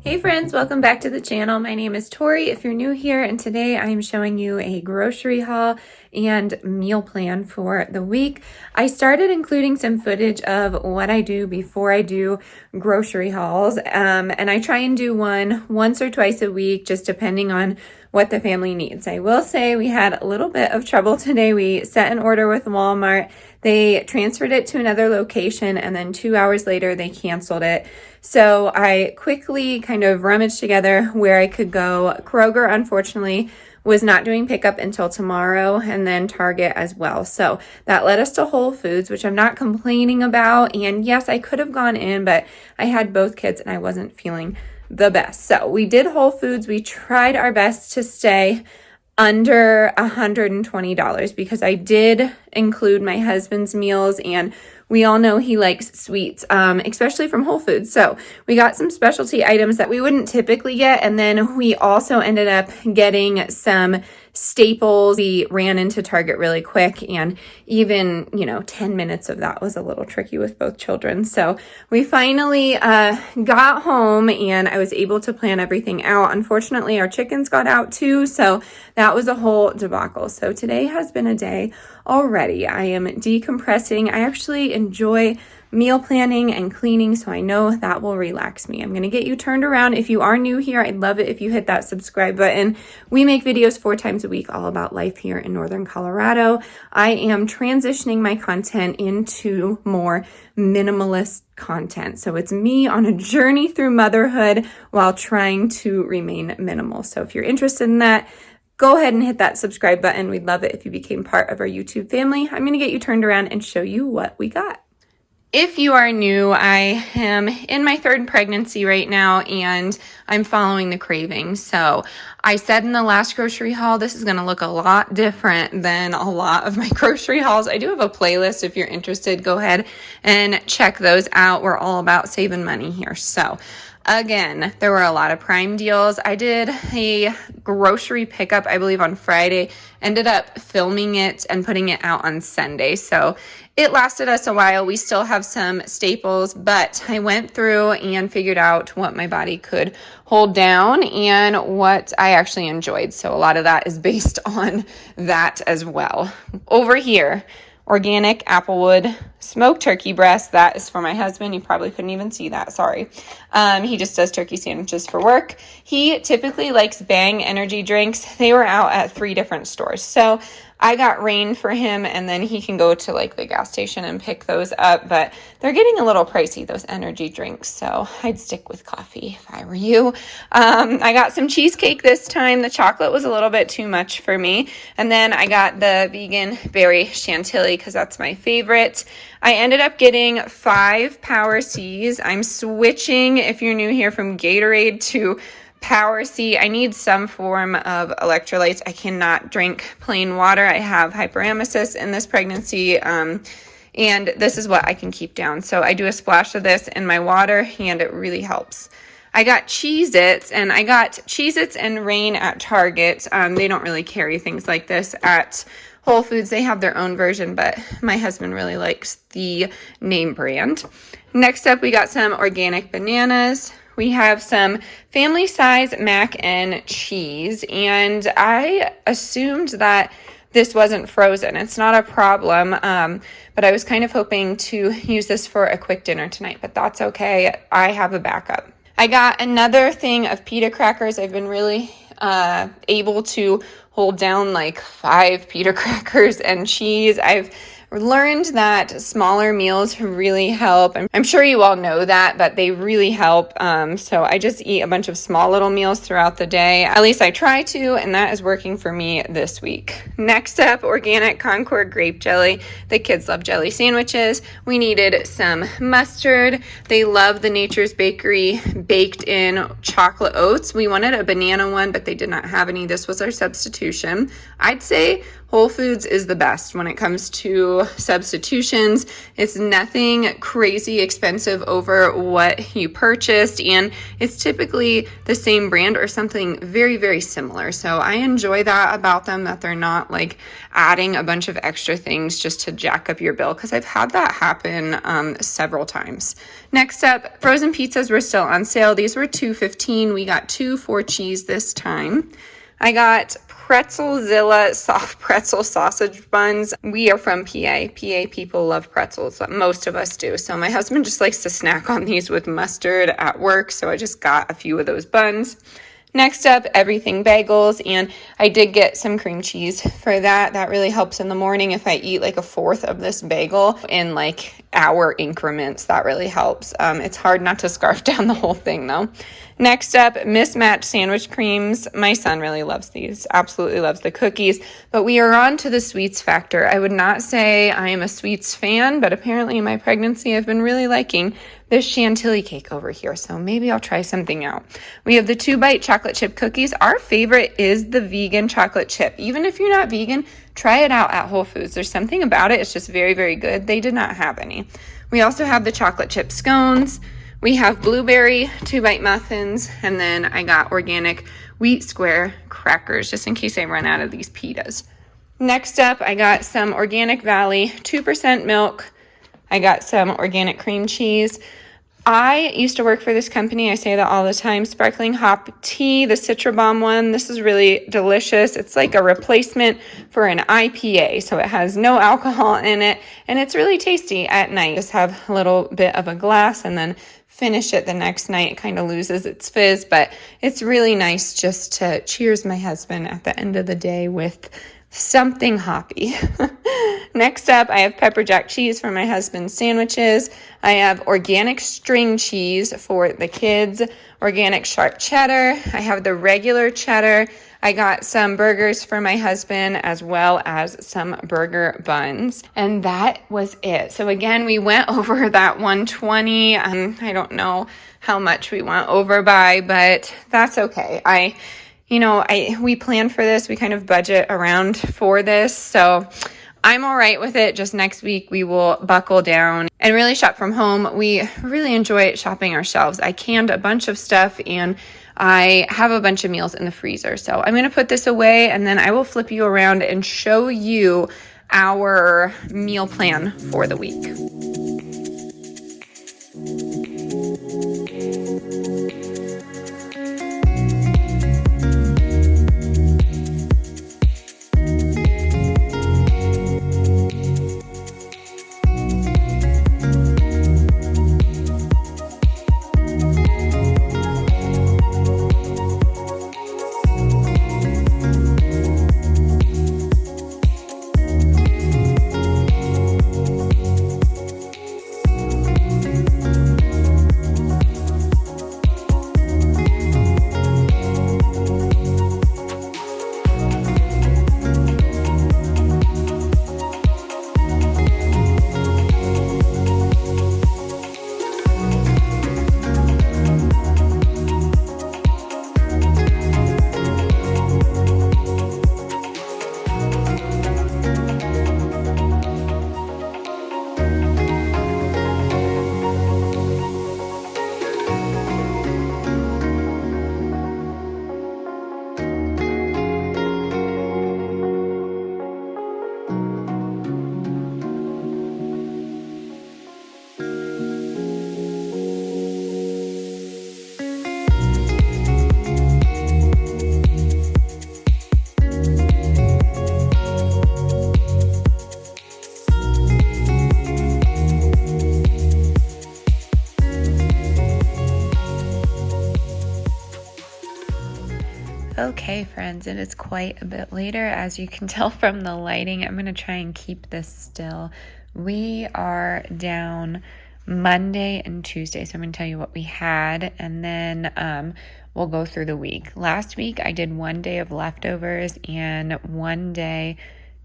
Hey friends, welcome back to the channel. My name is Tori if you're new here, and today I am showing you a grocery haul and meal plan for the week. I started including some footage of what I do before I do grocery hauls, and I try and do one once or twice a week, just depending on what the family needs. I will say we had a little bit of trouble today. We set an order with Walmart. They transferred it to another location, and then 2 hours later they canceled it. So I quickly kind of rummaged together where I could go. Kroger, unfortunately, was not doing pickup until tomorrow, and then Target as well. So that led us to Whole Foods, which I'm not complaining about. And yes, I could have gone in, but I had both kids and I wasn't feeling the best. So we did Whole Foods. We tried our best to stay under $120 because I did include my husband's meals, and we all know he likes sweets, especially from Whole Foods. So we got some specialty items that we wouldn't typically get, and then we also ended up getting some staples. We ran into Target really quick, and even 10 minutes of that was a little tricky with both children. So we finally got home, and I was able to plan everything out. Unfortunately, our chickens got out too, so that was a whole debacle. So today has been a day already. I am decompressing. I actually enjoy meal planning and cleaning, so I know that will relax me. I'm going to get you turned around. If you are new here, I'd love it if you hit that subscribe button. We make videos 4 times a week all about life here in Northern Colorado. I am transitioning my content into more minimalist content. So it's me on a journey through motherhood while trying to remain minimal. So if you're interested in that, go ahead and hit that subscribe button. We'd love it if you became part of our YouTube family. I'm going to get you turned around and show you what we got. If you are new, I am in my 3rd pregnancy right now, and I'm following the cravings. So I said in the last grocery haul, this is going to look a lot different than a lot of my grocery hauls. I do have a playlist. If you're interested, go ahead and check those out. We're all about saving money here. So again, there were a lot of Prime deals. I did a grocery pickup, I believe, on Friday. Ended up filming it and putting it out on Sunday. So it lasted us a while. We still have some staples, but I went through and figured out what my body could hold down and what I actually enjoyed. So a lot of that is based on that as well. Over here, organic applewood smoked turkey breast. That is for my husband. You probably couldn't even see that. Sorry. He just does turkey sandwiches for work. He typically likes Bang energy drinks. They were out at 3 different stores. So I got Rain for him, and then he can go to like the gas station and pick those up, but they're getting a little pricey, those energy drinks. So I'd stick with coffee if I were you. I got some cheesecake this time. The chocolate was a little bit too much for me. And then I got the vegan berry chantilly because that's my favorite. I ended up getting 5 Power Cs. I'm switching, if you're new here, from Gatorade to Power C. I need some form of electrolytes. I cannot drink plain water. I have hyperemesis in this pregnancy, and this is what I can keep down. So I do a splash of this in my water, and it really helps. I got Cheez-Its, and I got Cheez-Its and Rain at Target. They don't really carry things like this at Whole Foods. They have their own version, but my husband really likes the name brand. Next up, we got some organic bananas. We have some family size mac and cheese, and I assumed that this wasn't frozen. It's not a problem, but I was kind of hoping to use this for a quick dinner tonight, but that's okay. I have a backup. I got another thing of pita crackers. I've been really able to hold down like 5 pita crackers and cheese. I've learned that smaller meals really help. I'm sure you all know that, but they really help. So I just eat a bunch of small little meals throughout the day. At least I try to, and that is working for me this week. Next up, organic Concord grape jelly. The kids love jelly sandwiches. We needed some mustard. They love the Nature's Bakery baked in chocolate oats. We wanted a banana one, but they did not have any. This was our substitution. I'd say Whole Foods is the best when it comes to substitutions. It's nothing crazy expensive over what you purchased, and it's typically the same brand or something very, very similar. So I enjoy that about them, that they're not like adding a bunch of extra things just to jack up your bill, because I've had that happen several times. Next up, frozen pizzas were still on sale. These were $2.15. We got 2 for cheese this time. I got Pretzelzilla soft pretzel sausage buns. We are from PA. PA people love pretzels. Most of us do. So my husband just likes to snack on these with mustard at work. So I just got a few of those buns. Next up, everything bagels, and I did get some cream cheese for that. That really helps in the morning if I eat like a fourth of this bagel in like hour increments. That really helps. It's hard not to scarf down the whole thing though. Next up, mismatched sandwich creams. My son really loves these, absolutely loves the cookies, but we are on to the sweets factor. I would not say I am a sweets fan, but apparently in my pregnancy I've been really liking this chantilly cake over here, so maybe I'll try something out. We have the 2-bite chocolate chip cookies. Our favorite is the vegan chocolate chip. Even if you're not vegan, try it out at Whole Foods. There's something about it, it's just very, very good. They did not have any. We also have the chocolate chip scones. We have blueberry 2-bite muffins, and then I got organic wheat square crackers, just in case I run out of these pitas. Next up, I got some Organic Valley 2% milk. I got some organic cream cheese. I used to work for this company. I say that all the time. Sparkling hop tea, the Citrabomb one. This is really delicious. It's like a replacement for an IPA, so it has no alcohol in it, and it's really tasty at night. Just have a little bit of a glass and then finish it the next night. It kind of loses its fizz, but it's really nice just to cheers my husband at the end of the day with something hoppy. Next up, I have pepper jack cheese for my husband's sandwiches. I have organic string cheese for the kids, organic sharp cheddar. I have the regular cheddar. I got some burgers for my husband as well as some burger buns. And that was it. So again, we went over that 120. I don't know how much we went over by, but that's okay. We plan for this. We kind of budget around for this. So I'm all right with it. Just next week, we will buckle down and really shop from home. We really enjoy shopping our shelves. I canned a bunch of stuff and I have a bunch of meals in the freezer. So I'm going to put this away and then I will flip you around and show you our meal plan for the week. Okay, friends, it is quite a bit later. As you can tell from the lighting, I'm going to try and keep this still. We are down Monday and Tuesday, so I'm going to tell you what we had, and then we'll go through the week. Last week, I did 1 day of leftovers, and 1 day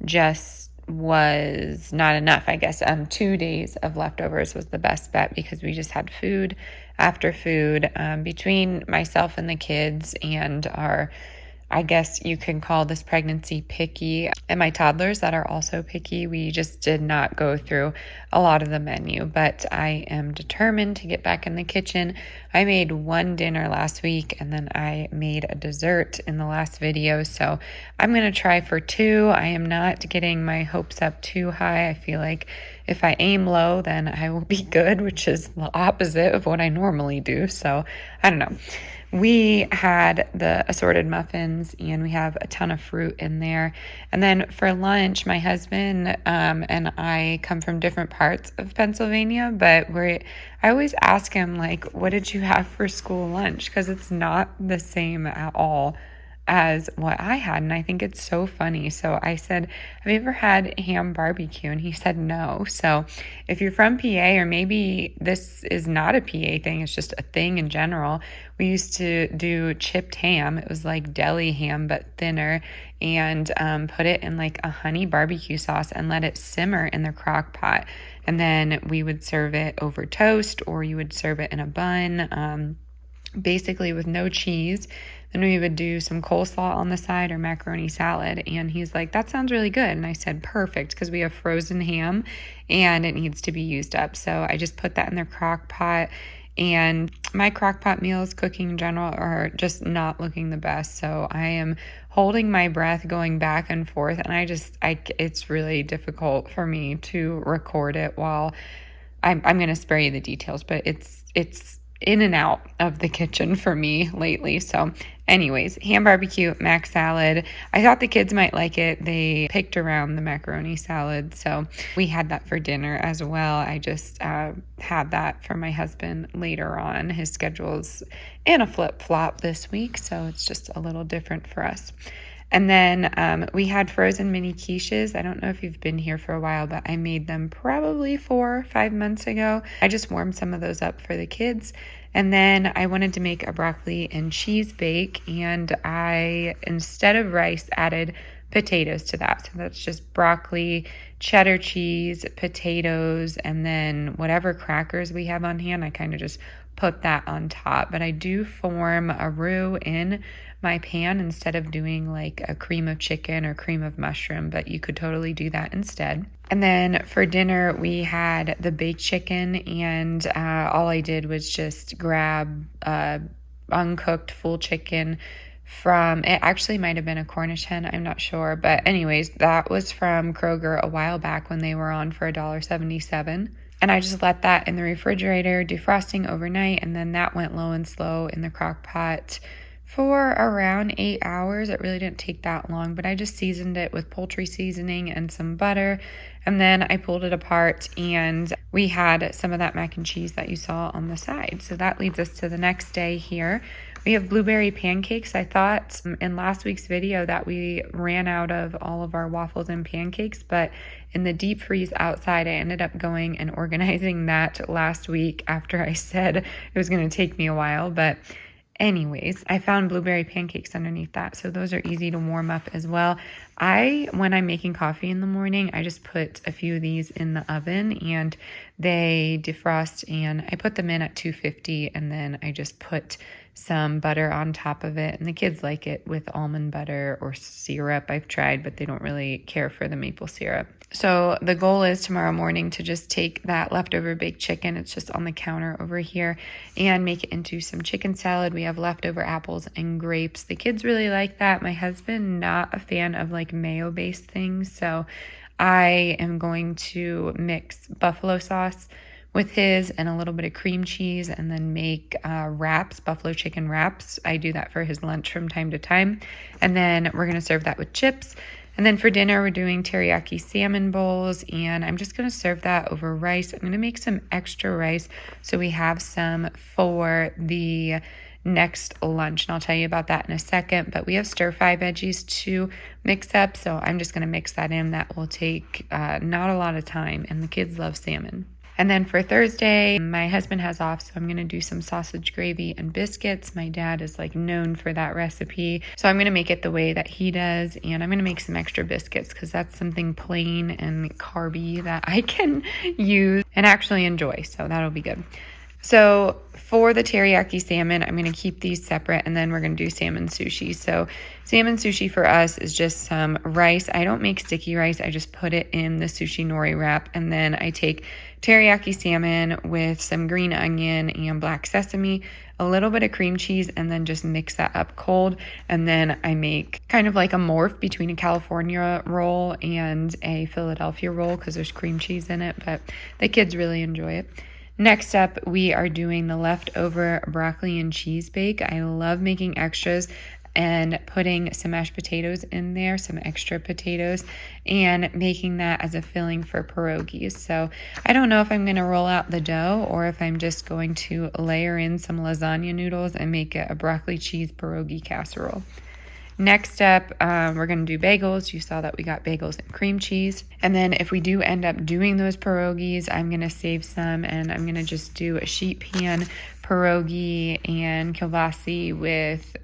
just was not enough, I guess. 2 days of leftovers was the best bet because we just had food after food between myself and the kids and our I guess you can call this pregnancy picky. And my toddlers that are also picky, we just did not go through a lot of the menu, but I am determined to get back in the kitchen. I made one dinner last week and then I made a dessert in the last video. So I'm going to try for two. I am not getting my hopes up too high. I feel like if I aim low, then I will be good, which is the opposite of what I normally do. So I don't know. We had the assorted muffins and we have a ton of fruit in there. And then for lunch, my husband and I come from different parts of Pennsylvania, but I always ask him, like, what did you have for school lunch? Because it's not the same at all as what I had, and I think it's so funny. So I said, have you ever had ham barbecue? And he said no. So if you're from PA, or maybe this is not a PA thing, it's just a thing in general, we used to do chipped ham. It was like deli ham but thinner, and put it in like a honey barbecue sauce and let it simmer in the crock pot, and then we would serve it over toast, or you would serve it in a bun, basically with no cheese. Then we would do some coleslaw on the side or macaroni salad. And he's like, that sounds really good. And I said, perfect, because we have frozen ham and it needs to be used up. So I just put that in the crock pot. And my crock pot meals, cooking in general, are just not looking the best. So I am holding my breath, going back and forth. And it's really difficult for me to record it while I'm going to spare you the details, but it's in and out of the kitchen for me lately. So anyways, ham barbecue, mac salad. I thought the kids might like it. They picked around the macaroni salad. So we had that for dinner as well. I just had that for my husband later on. His schedule's in a flip-flop this week, so it's just a little different for us. And then we had frozen mini quiches. I don't know if you've been here for a while, but I made them probably 4 or 5 months ago. I just warmed some of those up for the kids. And then I wanted to make a broccoli and cheese bake, and I, instead of rice, added potatoes to that. So that's just broccoli, cheddar cheese, potatoes, and then whatever crackers we have on hand, I kind of just put that on top. But I do form a roux in my pan instead of doing like a cream of chicken or cream of mushroom, but you could totally do that instead. And then for dinner, we had the baked chicken, and all I did was just grab uncooked full chicken from, it actually might have been a Cornish hen, I'm not sure. But anyways, that was from Kroger a while back when they were on for $1.77. And I just let that in the refrigerator, defrosting overnight, and then that went low and slow in the crock pot for around 8 hours. It really didn't take that long, but I just seasoned it with poultry seasoning and some butter. And then I pulled it apart, and we had some of that mac and cheese that you saw on the side. So that leads us to the next day here. We have blueberry pancakes. I thought in last week's video that we ran out of all of our waffles and pancakes, but in the deep freeze outside, I ended up going and organizing that last week after I said it was going to take me a while. But anyways, I found blueberry pancakes underneath that. So those are easy to warm up as well. When I'm making coffee in the morning, I just put a few of these in the oven and they defrost, and I put them in at 250, and then I just put some butter on top of it. And the kids like it with almond butter or syrup. I've tried, but they don't really care for the maple syrup. So the goal is tomorrow morning to just take that leftover baked chicken, it's just on the counter over here, and make it into some chicken salad. We have leftover apples and grapes. The kids really like that. My husband, not a fan of like mayo-based things, so I am going to mix buffalo sauce with his and a little bit of cream cheese, and then make wraps, buffalo chicken wraps. I do that for his lunch from time to time. And then we're going to serve that with chips. And then for dinner, we're doing teriyaki salmon bowls, and I'm just going to serve that over rice. I'm going to make some extra rice so we have some for the next lunch, and I'll tell you about that in a second. But we have stir-fry veggies to mix up, so I'm just going to mix that in. That will take not a lot of time, and the kids love salmon. And then for Thursday, my husband has off, so I'm going to do some sausage gravy and biscuits. My dad is like known for that recipe, so I'm going to make it the way that he does, and I'm going to make some extra biscuits because that's something plain and carby that I can use and actually enjoy, so that'll be good. So for the teriyaki salmon, I'm going to keep these separate, and then we're going to do salmon sushi. So salmon sushi for us is just some rice. I don't make sticky rice. I just put it in the sushi nori wrap, and then I take teriyaki salmon with some green onion and black sesame, a little bit of cream cheese, and then just mix that up cold. And then I make kind of like a morph between a California roll and a Philadelphia roll because there's cream cheese in it, but the kids really enjoy it. Next up, we are doing the leftover broccoli and cheese bake. I love making extras and putting some mashed potatoes in there, some extra potatoes, and making that as a filling for pierogies. So I don't know if I'm going to roll out the dough or if I'm just going to layer in some lasagna noodles and make it a broccoli cheese pierogi casserole. Next up, we're going to do bagels. You saw that we got bagels and cream cheese. And then if we do end up doing those pierogies, I'm going to save some, and I'm going to just do a sheet pan pierogi and kielbasi with,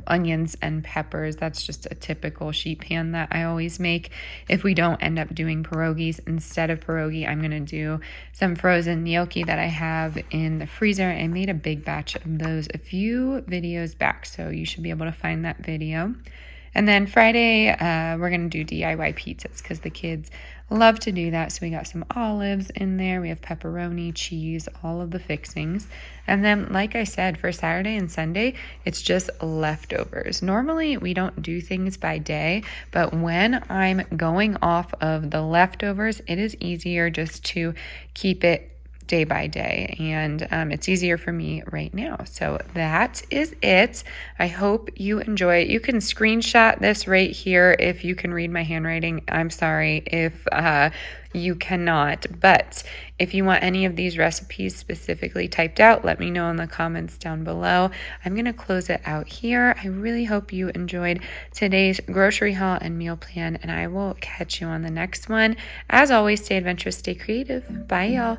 onions and peppers. That's just a typical sheet pan that I always make. If we don't end up doing pierogies, instead of pierogi, I'm going to do some frozen gnocchi that I have in the freezer. I made a big batch of those a few videos back, so you should be able to find that video. And then Friday, we're going to do DIY pizzas because the kids love to do that. So we got some olives in there. We have pepperoni, cheese, all of the fixings. And then, like I said, for Saturday and Sunday, it's just leftovers. Normally, we don't do things by day, but when I'm going off of the leftovers, it is easier just to keep it day by day, and it's easier for me right now. So that is it. I hope you enjoy it. You can screenshot this right here if you can read my handwriting. I'm sorry if you cannot, but if you want any of these recipes specifically typed out, let me know in the comments down below. I'm going to close it out here. I really hope you enjoyed today's grocery haul and meal plan, and I will catch you on the next one. As always, stay adventurous, stay creative. Bye, y'all.